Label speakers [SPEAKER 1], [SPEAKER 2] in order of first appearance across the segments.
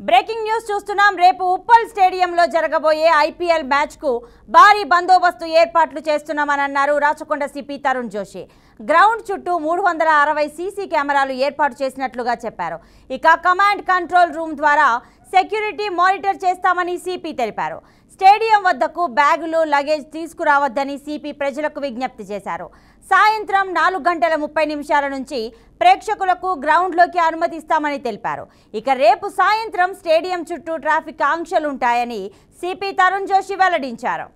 [SPEAKER 1] Breaking news చూస్తున్నాం. రేపు ఉప్పల్ స్టేడియంలో జరగబోయే ఐపీఎల్ మ్యాచ్ కు భారీ బందోబస్తు ఏర్పాట్లు చేస్తున్నామని అన్నారు రాచకొండ సిపి తరుణ్ జోషి. గ్రౌండ్ చుట్టూ 360 సీసీ కెమెరాలు ఏర్పాటు చేసినట్లుగా చెప్పారు. ఇక కమాండ్ కంట్రోల్ రూమ్ ద్వారా సెక్యూరిటీ మానిటర్ చేస్తామని సిపి తెలిపారు. స్టేడియం వద్దకు బ్యాగులు లగేజ్ తీసుకురావద్దని సిపి ప్రజలకు విజ్ఞప్తి చేశారు. సాయంత్రం 4:30 నుంచి ప్రేక్షకులకు గ్రౌండ్లోకి అనుమతిస్తామని తెలిపారు. ఇక రేపు సాయంత్రం స్టేడియం చుట్టూ ట్రాఫిక్ ఆంక్షలుంటాయని సిపి తరుణ్ జోషి వెల్లడించారు.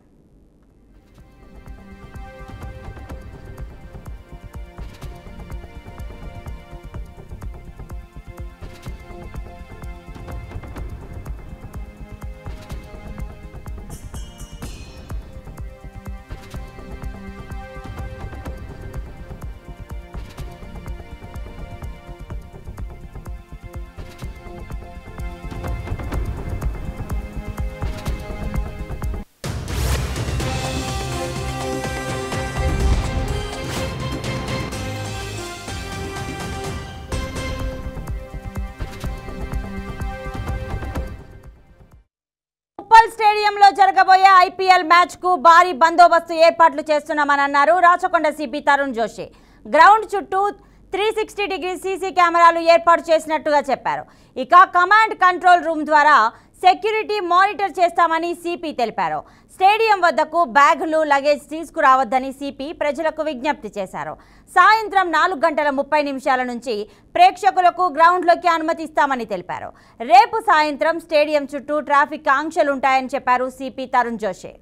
[SPEAKER 1] ఉప్పల్ స్టేడియంలో జరగబోయే ఐపీఎల్ మ్యాచ్ కు భారీ బందోబస్తు ఏర్పాట్లు చేస్తున్నామని అన్నారు రాచకొండ సిపి తరుణ్ జోషి. గ్రౌండ్ చుట్టూ 360 సీసీ కెమెరాలు ఏర్పాటు చేసినట్టుగా చెప్పారు. ఇక కమాండ్ కంట్రోల్ రూమ్ ద్వారా సెక్యూరిటీ మానిటర్ చేస్తామని సిపి తెలిపారు. స్టేడియం వద్దకు బ్యాగులు లగేజ్ తీసుకురావద్దని సిపి ప్రజలకు విజ్ఞప్తి చేశారు. సాయంత్రం 4:30 నుంచి ప్రేక్షకులకు గ్రౌండ్లోకి అనుమతిస్తామని తెలిపారు. రేపు సాయంత్రం స్టేడియం చుట్టూ ట్రాఫిక్ ఆంక్షలుంటాయని చెప్పారు CP Tarun Joshi.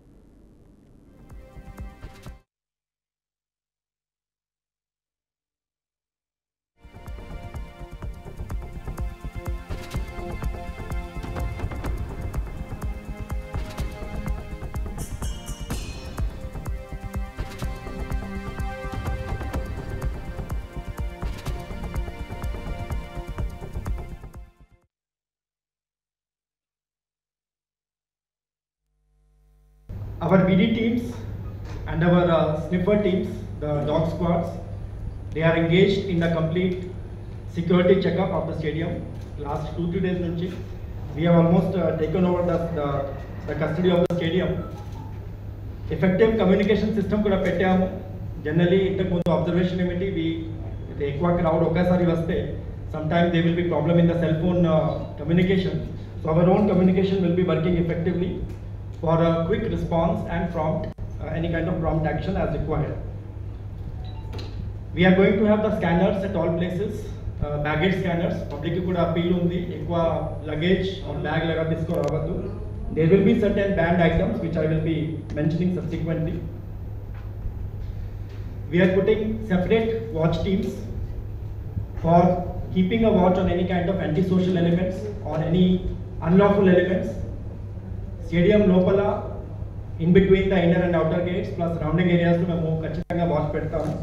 [SPEAKER 2] Our BD teams and our sniffer teams, the dog squads, they are engaged in the complete security checkup of the stadium. Last 2-3 days nunchi, we have almost taken over the custody of the stadium. Effective communication system kuda pettamu. Generally, intaku mundu observation emiti we ekwa crowd okasari vaste, sometimes there will be problem in the cell phone communication. So our own communication will be working effectively for a quick response and prompt any kind of prompt action as required. We are going to have the scanners at all places, baggage scanners. Public ki kuda appeal undi ekwa luggage or bag laga tisko ravadu. There will be certain banned items which I will be mentioning subsequently. We are putting separate watch teams for keeping a watch on any kind of antisocial elements or any unlawful elements. Stadium lopala in between the inner and outer gates plus surrounding areas lo memo kachithanga watch pedtamu.